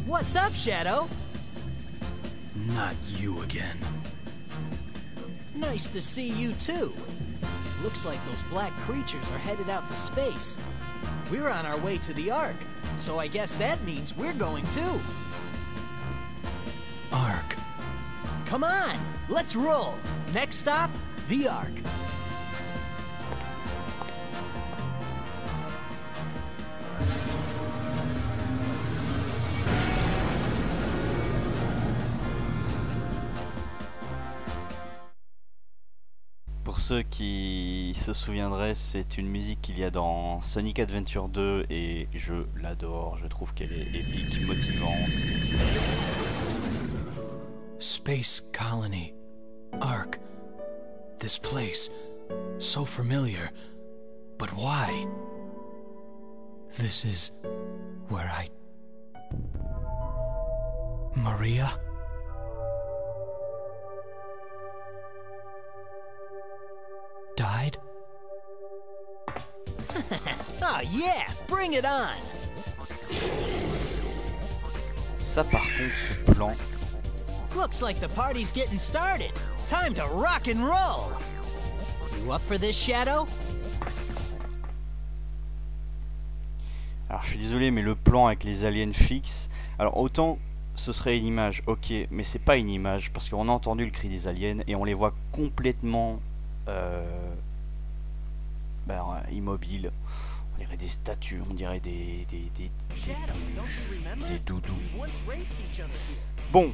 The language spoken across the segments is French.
What's up, Shadow? Not you again. Nice to see you too. Looks like those black creatures are headed out to space. We're on our way to the Ark, so I guess that means we're going too. Ark. Come on, let's roll. Next stop, the Ark. Pour ceux qui se souviendraient, c'est une musique qu'il y a dans Sonic Adventure 2 et je l'adore, je trouve qu'elle est épique, motivante. Space colony. Ark. This place. So familiar. But why? This is where Maria? Died? Oh yeah, bring it on. Ça par contre, ce plan, Looks like the party's getting started. Time to rock and roll. You up for this, Shadow? alors je suis désolé mais le plan avec les aliens fixes, alors autant ce serait une image, ok, mais c'est pas une image parce qu'on a entendu le cri des aliens et on les voit complètement immobiles. On dirait des statues, on dirait des doudous. Bon,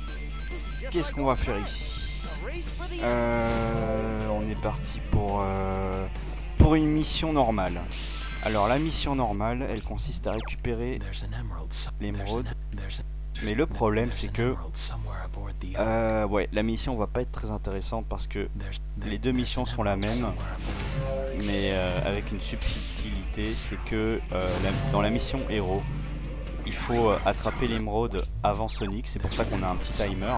qu'est-ce qu'on va faire ici? On est parti pour une mission normale. Alors la mission normale, elle consiste à récupérer l'émeraude. Mais le problème c'est que ouais, la mission va pas être très intéressante parce que les deux missions sont la même, mais avec une subtilité, c'est que dans la mission héros, il faut attraper l'émeraude avant Sonic. C'est pour ça qu'on a un petit timer.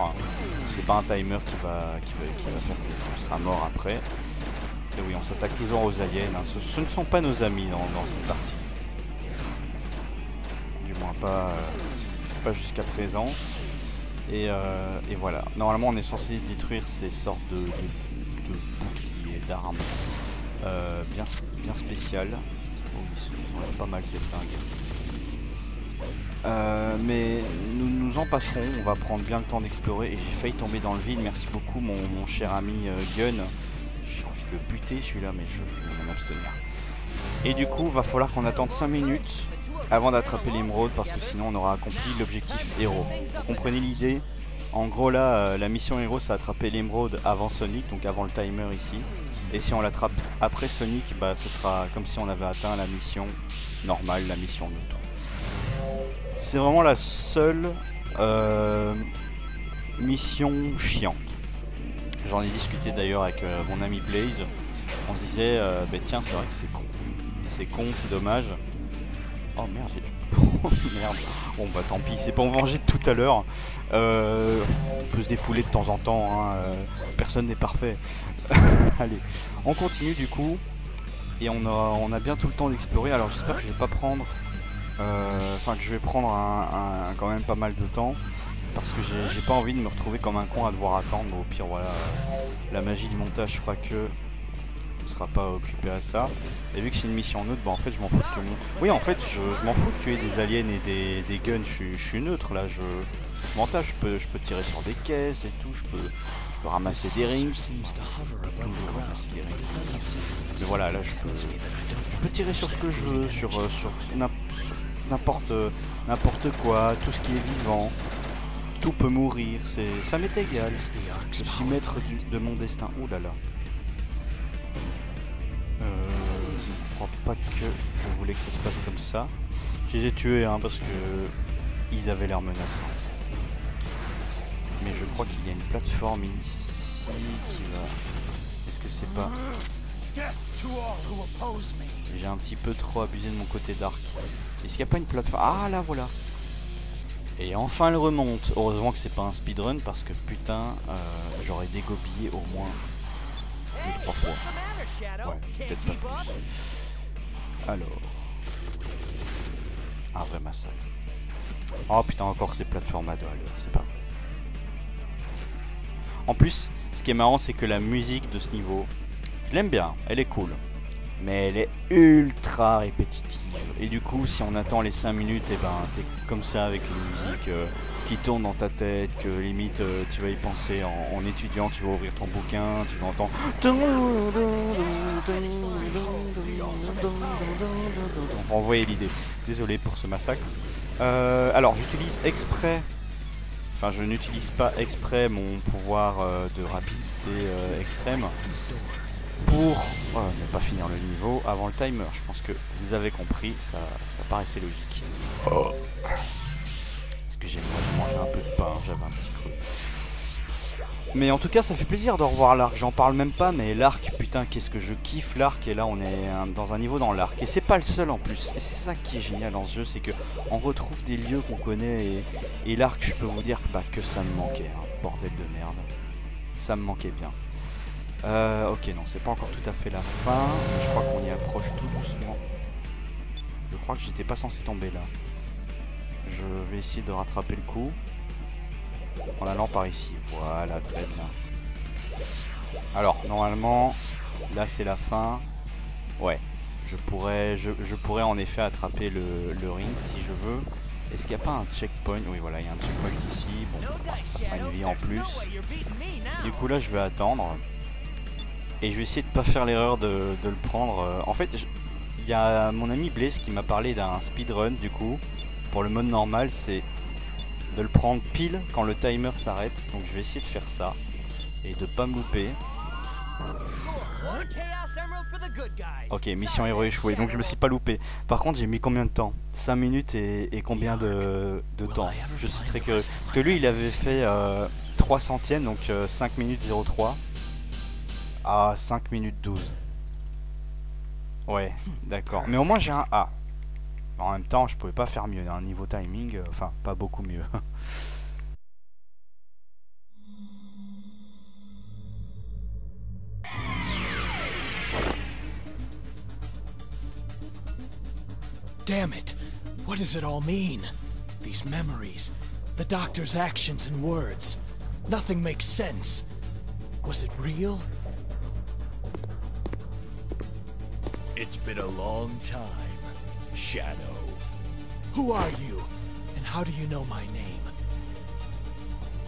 C'est pas un timer qui va faire qu'on sera mort après. Et oui, on s'attaque toujours aux aliens. Hein. Ce ne sont pas nos amis dans cette partie. Du moins pas jusqu'à présent. Et voilà. Normalement, on est censé détruire ces sortes de boucliers, d'armes bien spéciales. Oh, ils sont pas mal ces flingues. Mais nous en passerons. On va prendre bien le temps d'explorer. Et j'ai failli tomber dans le vide. Merci beaucoup, mon cher ami Gun. J'ai envie de le buter celui-là, mais je vais m'en abstenir. Et du coup, va falloir qu'on attende 5 minutes avant d'attraper l'émeraude parce que sinon on aura accompli l'objectif héros. Vous comprenez l'idée? En gros là, la mission héros c'est attraper l'émeraude avant Sonic, donc avant le timer ici. Et si on l'attrape après Sonic, bah ce sera comme si on avait atteint la mission normale, la mission neutre. C'est vraiment la seule mission chiante. J'en ai discuté d'ailleurs avec mon ami Blaze. On se disait, bah tiens c'est vrai que c'est con. C'est con, c'est dommage. Oh merde, oh merde. Bon bah tant pis, c'est pour me venger de tout à l'heure. On peut se défouler de temps en temps, hein. Personne n'est parfait. Allez, on continue du coup. Et on a bien tout le temps d'explorer. Alors j'espère que je vais pas prendre... Enfin que je vais prendre quand même pas mal de temps. Parce que j'ai pas envie de me retrouver comme un con à devoir attendre. Mais au pire voilà, la magie du montage fera que... sera pas occupé à ça. Et vu que c'est une mission neutre, bah en fait je m'en fous de tout le monde. Oui en fait je m'en fous de tuer des aliens et des guns, je suis neutre là, je m'en tâche, je peux tirer sur des caisses et tout, je peux ramasser des rings. Mais voilà là je peux tirer sur ce que je veux, sur n'importe quoi, tout ce qui est vivant. Tout peut mourir, ça m'est égal. Je suis maître de mon destin. Oh là là. Je crois pas que je voulais que ça se passe comme ça. Je les ai tués hein, parce que ils avaient l'air menaçants. Mais je crois qu'il y a une plateforme ici qui va... Est-ce que c'est pas... J'ai un petit peu trop abusé de mon côté dark. Est-ce qu'il n'y a pas une plateforme? Ah là voilà. Et enfin elle remonte. Heureusement que c'est pas un speedrun parce que putain j'aurais dégobillé au moins 2-3 fois. Ouais, peut-être pas plus. Alors, un vrai massacre. Oh putain, encore ces plateformes à 2 à l'heure, c'est pas vrai. En plus, ce qui est marrant, c'est que la musique de ce niveau, je l'aime bien, elle est cool. Mais elle est ultra répétitive. Et du coup, si on attend les 5 minutes, et ben t'es comme ça avec les musiques qui tournent dans ta tête, que limite tu vas y penser en étudiant, tu vas ouvrir ton bouquin, tu vas entendre. Vous voyez l'idée. Désolé pour ce massacre. Alors, j'utilise exprès. Enfin, je n'utilise pas exprès mon pouvoir de rapidité extrême pour ne pas finir le niveau avant le timer. Je pense que vous avez compris, ça paraissait logique. Excusez-moi, je mangeais un peu de pain, j'avais un petit creux. Mais en tout cas, ça fait plaisir de revoir l'arc. J'en parle même pas, mais l'arc, putain, qu'est-ce que je kiffe l'arc. Et là, on est dans un niveau dans l'arc. Et c'est pas le seul en plus. Et c'est ça qui est génial dans ce jeu, c'est que on retrouve des lieux qu'on connaît. Et l'arc, je peux vous dire que ça me manquait. Hein. Bordel de merde. Ça me manquait bien. Ok, non, c'est pas encore tout à fait la fin. Je crois qu'on y approche tout doucement. Je crois que j'étais pas censé tomber là. Je vais essayer de rattraper le coup. En allant par ici, voilà, très bien. Alors, normalement, là c'est la fin. Ouais, je pourrais en effet attraper le ring si je veux. Est-ce qu'il n'y a pas un checkpoint? Oui, voilà, il y a un checkpoint ici. Bon, ça fera une vie en plus. Du coup, là, je vais attendre. Et je vais essayer de pas faire l'erreur de le prendre. En fait, il y a mon ami Blaze qui m'a parlé d'un speedrun, du coup. Pour le mode normal, c'est de le prendre pile quand le timer s'arrête. Donc je vais essayer de faire ça et de pas me louper. Ok, mission héros échouée, donc je me suis pas loupé. Par contre, j'ai mis combien de temps? 5 minutes et combien de temps? Je suis très curieux. Parce que lui, il avait fait 3 centièmes, donc 5 minutes 03 à 5 minutes 12. Ouais, d'accord. Mais au moins j'ai un A. En même temps, je pouvais pas faire mieux. Un niveau timing, enfin, pas beaucoup mieux. Damn it! What does it all mean? These memories, the doctor's actions and words. Nothing makes sense. Was it real? It's been a long time, Shadow. Who are you? And how do you know my name?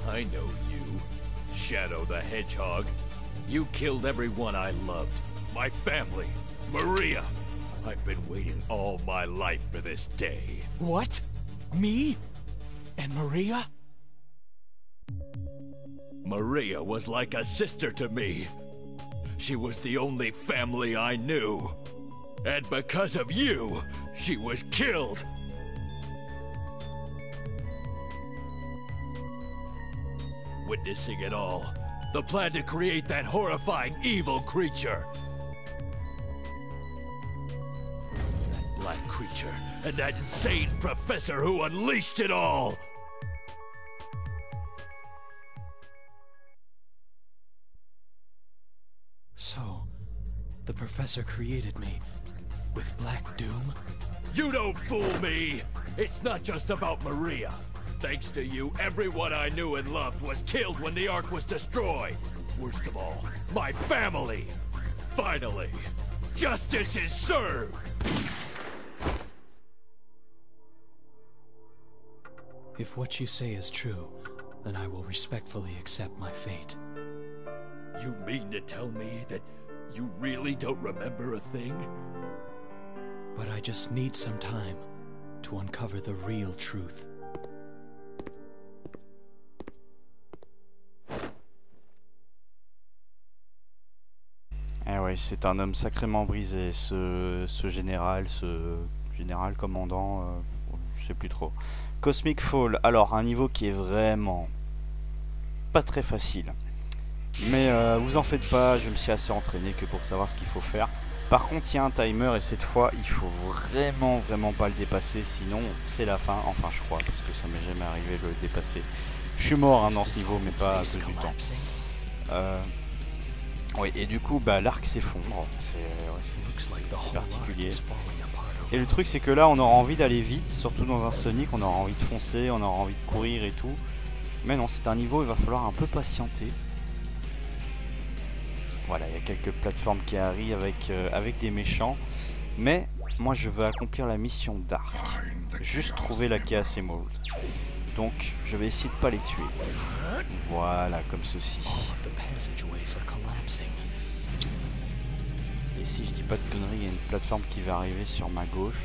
I know you, Shadow the Hedgehog. You killed everyone I loved. My family, Maria. I've been waiting all my life for this day. What? Me? And Maria? Maria was like a sister to me. She was the only family I knew. And because of you, she was killed. Witnessing it all, the plan to create that horrifying evil creature. That black creature, and that insane professor who unleashed it all. So, the professor created me with Black Doom? You don't fool me! It's not just about Maria. Thanks to you, everyone I knew and loved was killed when the Ark was destroyed. Worst of all, my family! Finally, justice is served! If what you say is true, then I will respectfully accept my fate. You mean to tell me that you really don't remember a thing? But I just need some time to uncover the real truth. Eh ouais, c'est un homme sacrément brisé, ce général, commandant, je sais plus trop. Cosmic Fall, alors un niveau qui est vraiment pas très facile. Mais vous en faites pas, je me suis assez entraîné que pour savoir ce qu'il faut faire. Par contre, il y a un timer et cette fois, il faut vraiment pas le dépasser, sinon c'est la fin. Enfin, je crois, parce que ça m'est jamais arrivé de le dépasser. Je suis mort hein, dans ce niveau, mais pas à cause du temps. Oui, et du coup, bah, l'arc s'effondre. C'est particulier. Et le truc, c'est que là, on aura envie d'aller vite, surtout dans un Sonic. On aura envie de foncer, on aura envie de courir et tout. Mais non, c'est un niveau, il va falloir un peu patienter. Voilà, il y a quelques plateformes qui arrivent avec des méchants. Mais moi, je veux accomplir la mission d'arc. Juste trouver la Chaos Emerald. Donc, je vais essayer de pas les tuer. Voilà, comme ceci. Et si je dis pas de conneries, il y a une plateforme qui va arriver sur ma gauche,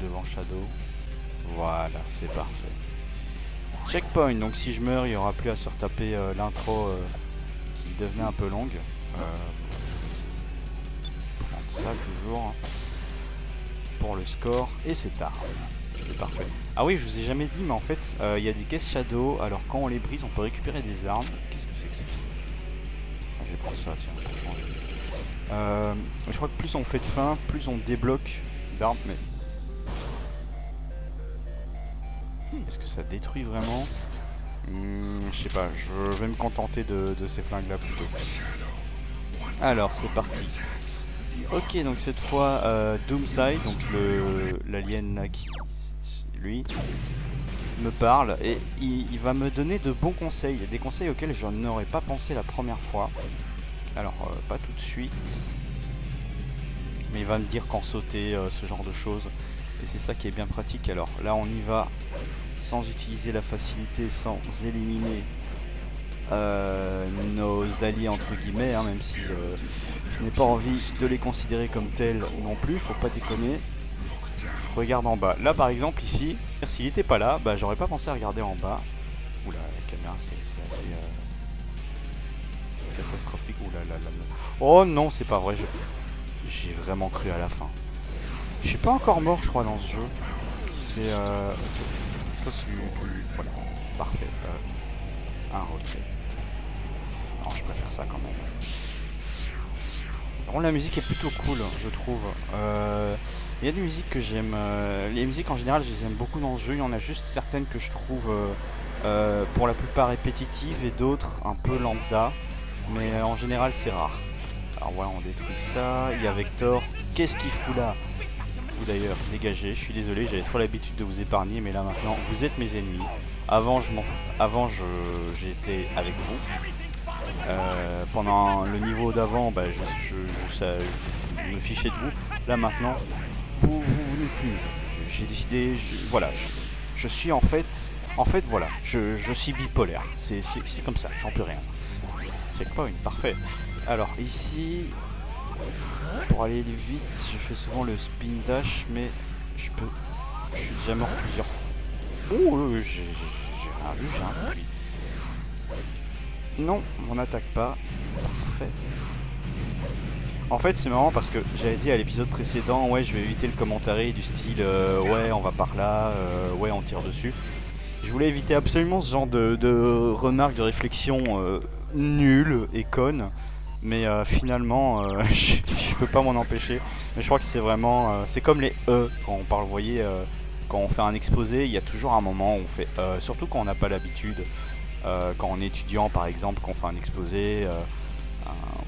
devant Shadow. Voilà, c'est parfait. Checkpoint, donc si je meurs, il n'y aura plus à se retaper l'intro qui devenait un peu longue. Prendre ça toujours pour le score, et c'est tard. C'est parfait. Ah oui, je vous ai jamais dit, mais en fait, il y a des caisses Shadow. Alors quand on les brise, on peut récupérer des armes. Qu'est-ce que c'est que ça? Ah, je vais prendre ça, tiens, pour changer. Je crois que plus on fait de fin, plus on débloque d'armes. Mais est-ce que ça détruit vraiment? Je sais pas, je vais me contenter de ces flingues là plutôt. Alors c'est parti. Ok, donc cette fois Doomsday, donc l'alien là qui lui me parle et il va me donner de bons conseils, des conseils auxquels je n'aurais pas pensé la première fois. Alors pas tout de suite, mais il va me dire quand sauter, ce genre de choses, et c'est ça qui est bien pratique. Alors là on y va sans utiliser la facilité, sans éliminer nos alliés entre guillemets, hein, même si je n'ai pas envie de les considérer comme tels non plus, faut pas déconner. Regarde en bas, là par exemple ici, s'il n'était pas là, bah j'aurais pas pensé à regarder en bas. Oula, la caméra c'est assez catastrophique. Oula là là là. Oh non, c'est pas vrai, j'ai vraiment cru à la fin. Je suis pas encore mort je crois dans ce jeu. C'est voilà, parfait. Un retrait. Non, je préfère ça quand même. Bon, la musique est plutôt cool, je trouve. Il y a des musiques que j'aime. Les musiques en général, je les aime beaucoup dans ce jeu. Il y en a juste certaines que je trouve pour la plupart répétitives et d'autres un peu lambda. Mais en général, c'est rare. Alors voilà, on détruit ça. Il y a Vector. Qu'est-ce qu'il fout là? Vous d'ailleurs, dégagez. Je suis désolé, j'avais trop l'habitude de vous épargner, mais là maintenant, vous êtes mes ennemis. Avant, j'étais avec vous. Pendant le niveau d'avant, bah, je me fichais de vous. Là maintenant, vous n'êtes plus. J'ai décidé, voilà, je suis en fait voilà, je suis bipolaire. C'est comme ça, j'en peux rien. Checkpoint, parfait. Alors ici, pour aller vite, je fais souvent le spin dash, mais je suis déjà mort plusieurs fois. Oh, j'ai rien vu, j'ai un bruit. Non, on n'attaque pas. Parfait. En fait, c'est marrant parce que j'avais dit à l'épisode précédent, ouais, je vais éviter le commentaire du style ouais, on va par là, ouais, on tire dessus. Je voulais éviter absolument ce genre de remarques, de réflexions nulles et connes. Mais finalement, je peux pas m'en empêcher. Mais je crois que c'est vraiment... c'est comme les E quand on parle, vous voyez, quand on fait un exposé, il y a toujours un moment où on fait surtout quand on n'a pas l'habitude. Quand on est étudiant par exemple, qu'on fait un exposé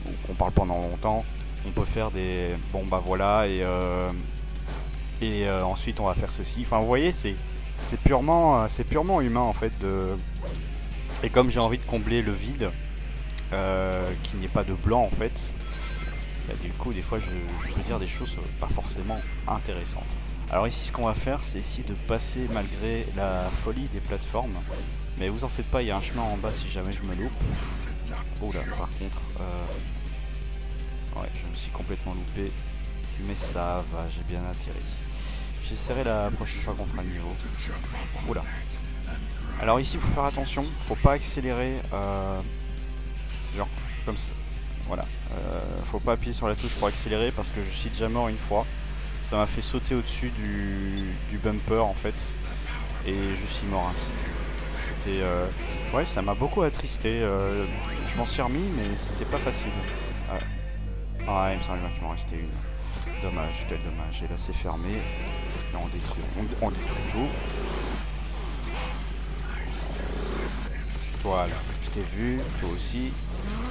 ou qu'on parle pendant longtemps, on peut faire des... Bon bah voilà, et ensuite on va faire ceci. Enfin vous voyez, c'est purement humain en fait. Et comme j'ai envie de combler le vide, qu'il n'y ait pas de blanc en fait, bah, du coup des fois je peux dire des choses pas forcément intéressantes. Alors ici ce qu'on va faire, c'est essayer de passer malgré la folie des plateformes. Mais vous en faites pas, il y a un chemin en bas si jamais je me loupe. Oh là, par contre, ouais, je me suis complètement loupé. Mais ça va, j'ai bien atterri. J'essaierai la prochaine fois qu'on fera le niveau. Oula. Alors ici, il faut faire attention, faut pas accélérer, genre comme ça. Voilà, faut pas appuyer sur la touche pour accélérer parce que je suis déjà mort une fois. Ça m'a fait sauter au-dessus du bumper en fait, et je suis mort ainsi. C'était ouais, ça m'a beaucoup attristé. Je m'en suis remis, mais c'était pas facile. Ah, il me semble qu'il m'en restait une. Dommage, quel dommage. Et là, c'est fermé. Là, on détruit tout. Voilà, je t'ai vu, toi aussi.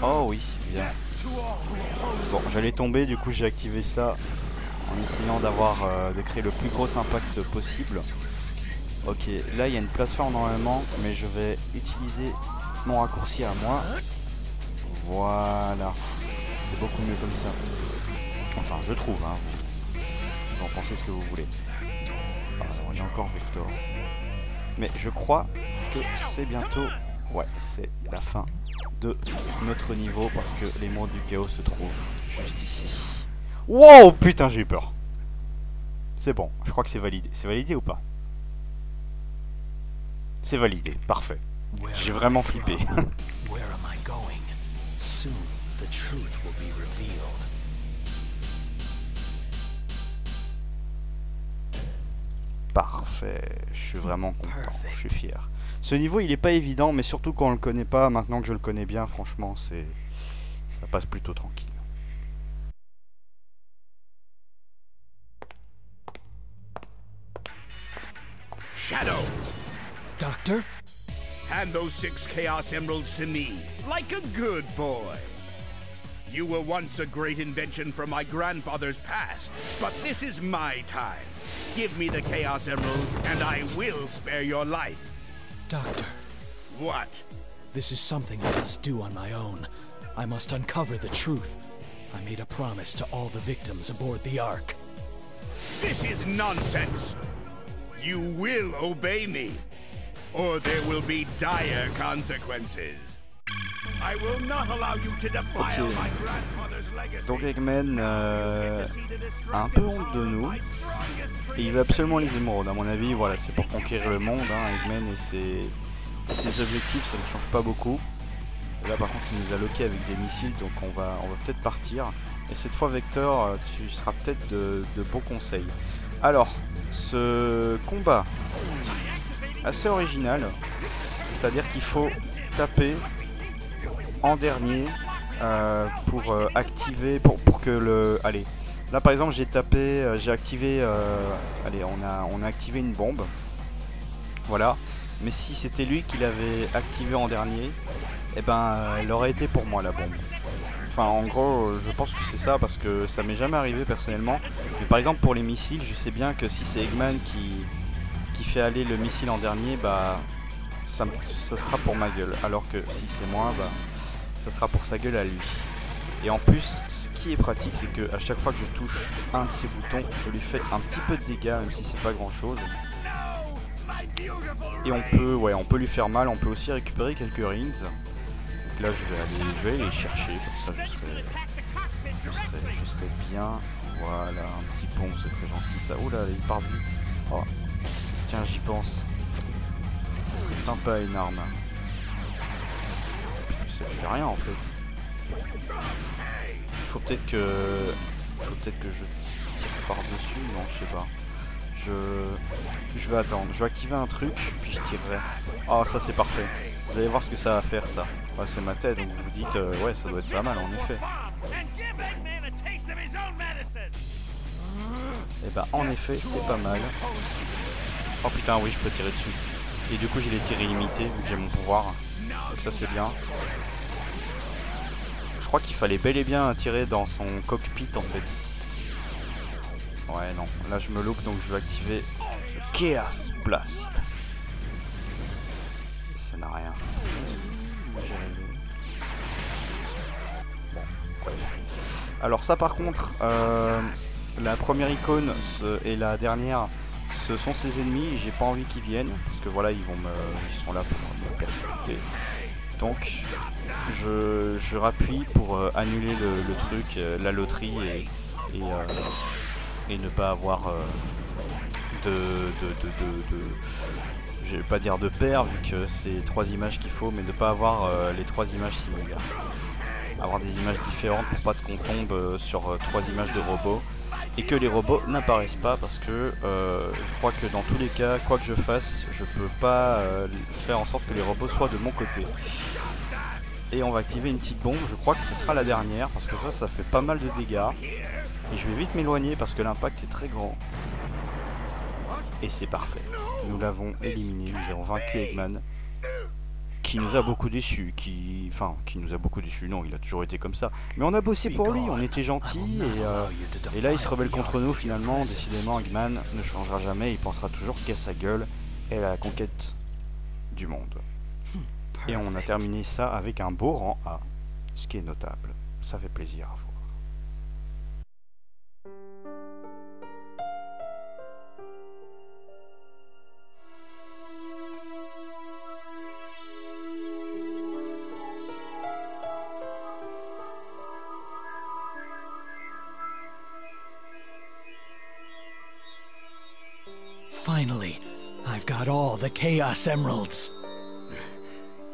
Oh oui, bien. Bon, j'allais tomber, du coup j'ai activé ça en essayant de créer le plus gros impact possible. Ok, là il y a une plateforme normalement, mais je vais utiliser mon raccourci à moi. Voilà, c'est beaucoup mieux comme ça. Enfin, je trouve, hein. Vous en pensez ce que vous voulez. Alors, il y a encore Vector. Mais je crois que c'est bientôt... Ouais, c'est la fin de notre niveau parce que les mondes du chaos se trouvent juste ici. Wow, putain, j'ai eu peur. C'est bon, je crois que c'est validé. C'est validé ou pas? C'est validé, parfait. J'ai vraiment flippé. Where am I going? Soon the truth will be revealed. Parfait, je suis vraiment content, je suis fier. Ce niveau il est pas évident, mais surtout quand on le connaît pas, maintenant que je le connais bien, franchement ça passe plutôt tranquille. Shadow, Doctor? Hand those 6 Chaos Emeralds to me, like a good boy. You were once a great invention from my grandfather's past, but this is my time. Give me the Chaos Emeralds, and I will spare your life. Doctor, What? this is something I must do on my own. I must uncover the truth. I made a promise to all the victims aboard the Ark. This is nonsense. You will obey me, or there will be dire consequences. I will not allow you to defile Ok. my grandfather's legacy. Donc Eggman a un peu honte de nous. Et il veut absolument les émeraudes, à mon avis, voilà, c'est pour conquérir le monde, hein, Eggman et ses objectifs, ça ne change pas beaucoup. Et là par contre il nous a loqué avec des missiles, donc on va peut-être partir. Et cette fois Vector, tu seras peut-être de bons conseils. Alors, ce combat, assez original, c'est-à-dire qu'il faut taper en dernier pour activer, pour que le... Allez, là par exemple j'ai tapé, j'ai activé, allez on a activé une bombe, voilà, mais si c'était lui qui l'avait activé en dernier, et ben elle aurait été pour moi la bombe. Enfin en gros je pense que c'est ça parce que ça m'est jamais arrivé personnellement, mais par exemple pour les missiles je sais bien que si c'est Eggman qui fait aller le missile en dernier, bah ça sera pour ma gueule, alors que si c'est moi, bah ça sera pour sa gueule à lui. Et en plus, ce qui est pratique, c'est que à chaque fois que je touche un de ces boutons, je lui fais un petit peu de dégâts, même si c'est pas grand chose. Et on peut lui faire mal, on peut aussi récupérer quelques rings. Donc là je vais aller les chercher, comme ça je serai bien. Voilà, un petit pont, c'est très gentil ça. Oh là, il part vite. Oh. Tiens, j'y pense. Ce serait sympa une arme. Ça ne fait rien en fait. Il faut peut-être que je tire par-dessus. Non, je sais pas. Je vais attendre. Je vais activer un truc, puis je tirerai. Oh, ça c'est parfait. Vous allez voir ce que ça va faire ça. Ouais, c'est ma tête, donc vous vous dites, ouais, ça doit être pas mal en effet. Et bah en effet, c'est pas mal. Oh putain, oui, je peux tirer dessus. Et du coup, j'ai les tirs illimités vu que j'ai mon pouvoir. Donc ça, c'est bien. Je crois qu'il fallait bel et bien tirer dans son cockpit en fait. Ouais, non. Là, je me loupe, donc je vais activer le Chaos Blast. Ça n'a rien. Bon, bref. Alors ça, par contre, la première icône et la dernière, ce sont ses ennemis. J'ai pas envie qu'ils viennent parce que voilà, ils sont là pour me persécuter. Donc, je rappuie pour annuler le truc, la loterie et ne pas avoir je vais pas dire de paire vu que c'est 3 images qu'il faut, mais ne pas avoir les 3 images similaires. Avoir des images différentes pour pas qu'on tombe sur 3 images de robots et que les robots n'apparaissent pas parce que je crois que dans tous les cas, quoi que je fasse, je peux pas faire en sorte que les robots soient de mon côté. Et on va activer une petite bombe, je crois que ce sera la dernière parce que ça fait pas mal de dégâts. Et je vais vite m'éloigner parce que l'impact est très grand. Et c'est parfait. Nous l'avons éliminé, nous avons vaincu Eggman. qui nous a beaucoup déçus, enfin, qui nous a beaucoup déçus, non, il a toujours été comme ça. Mais on a bossé pour lui, on était gentils, et là il se rebelle contre nous finalement. Décidément, Eggman ne changera jamais, il pensera toujours qu'à sa gueule et à la conquête du monde. Et on a terminé ça avec un beau rang A, ce qui est notable, ça fait plaisir à voir. Finally, I've got all the Chaos Emeralds.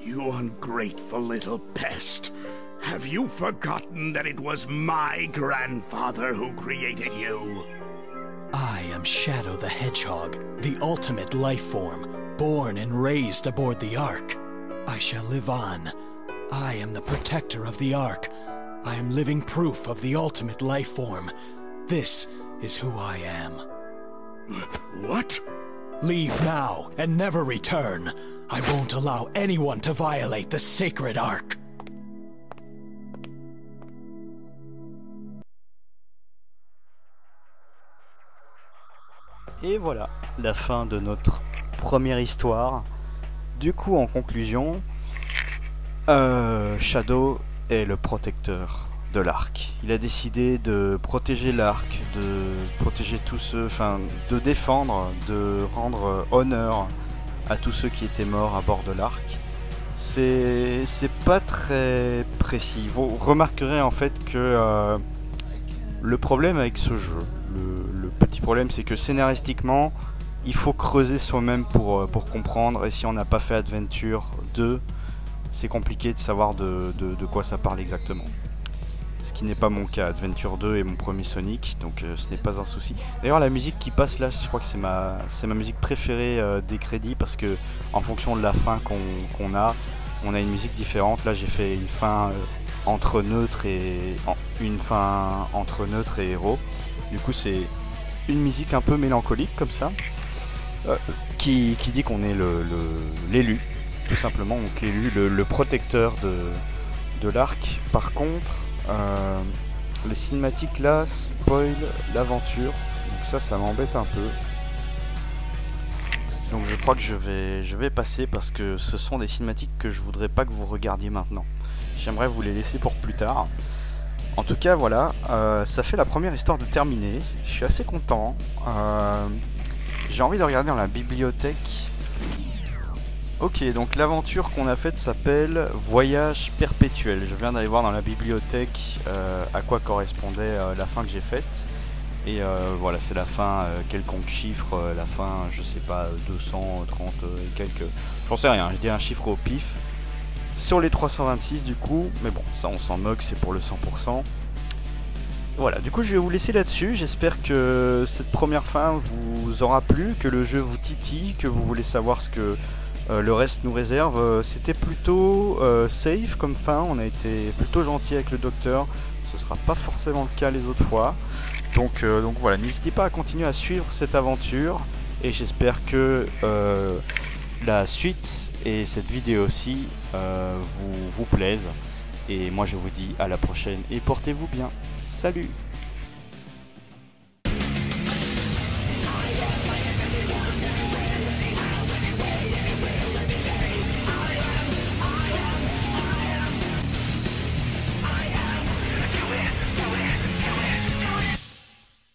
You ungrateful little pest. Have you forgotten that it was my grandfather who created you? I am Shadow the Hedgehog, the ultimate life form, born and raised aboard the Ark. I shall live on. I am the protector of the Ark. I am living proof of the ultimate life form. This is who I am. What? Leave now and never return. I won't allow anyone to violate the sacred Ark. Et voilà, la fin de notre première histoire. Du coup, en conclusion, Shadow est le protecteur de l'arc. Il a décidé de protéger l'arc, de protéger tous ceux, enfin, de défendre, de rendre honneur à tous ceux qui étaient morts à bord de l'arc. C'est pas très précis. Vous remarquerez en fait que le problème avec ce jeu, le petit problème, c'est que scénaristiquement, il faut creuser soi-même pour comprendre. Et si on n'a pas fait Adventure 2, c'est compliqué de savoir de quoi ça parle exactement. Ce qui n'est pas mon cas. Adventure 2 est mon premier Sonic, donc ce n'est pas un souci. D'ailleurs, la musique qui passe là, je crois que c'est ma musique préférée des crédits, parce que en fonction de la fin qu'on a, on a une musique différente. Là, j'ai fait une fin entre neutre et héros. Du coup, c'est une musique un peu mélancolique comme ça, qui dit qu'on est l'élu, tout simplement. Donc l'élu, le protecteur de l'arc. Par contre, les cinématiques là spoil l'aventure, donc ça m'embête un peu. Donc je crois que je vais passer, parce que ce sont des cinématiques que je voudrais pas que vous regardiez maintenant. J'aimerais vous les laisser pour plus tard. En tout cas voilà, ça fait la première histoire de terminer. Je suis assez content. J'ai envie de regarder dans la bibliothèque. Ok, donc l'aventure qu'on a faite s'appelle Voyage perpétuel. Je viens d'aller voir dans la bibliothèque à quoi correspondait la fin que j'ai faite. Et voilà, c'est la fin, quelconque chiffre, la fin, je sais pas, 230 et quelques... J'en sais rien, je dis un chiffre au pif. Sur les 326 du coup, mais bon, ça on s'en moque, c'est pour le 100%. Voilà, du coup je vais vous laisser là-dessus. J'espère que cette première fin vous aura plu, que le jeu vous titille, que vous voulez savoir ce que le reste nous réserve. C'était plutôt safe comme fin, on a été plutôt gentil avec le docteur. Ce sera pas forcément le cas les autres fois. Donc voilà, n'hésitez pas à continuer à suivre cette aventure. Et j'espère que la suite et cette vidéo aussi vous plaisent. Et moi je vous dis à la prochaine et portez-vous bien. Salut!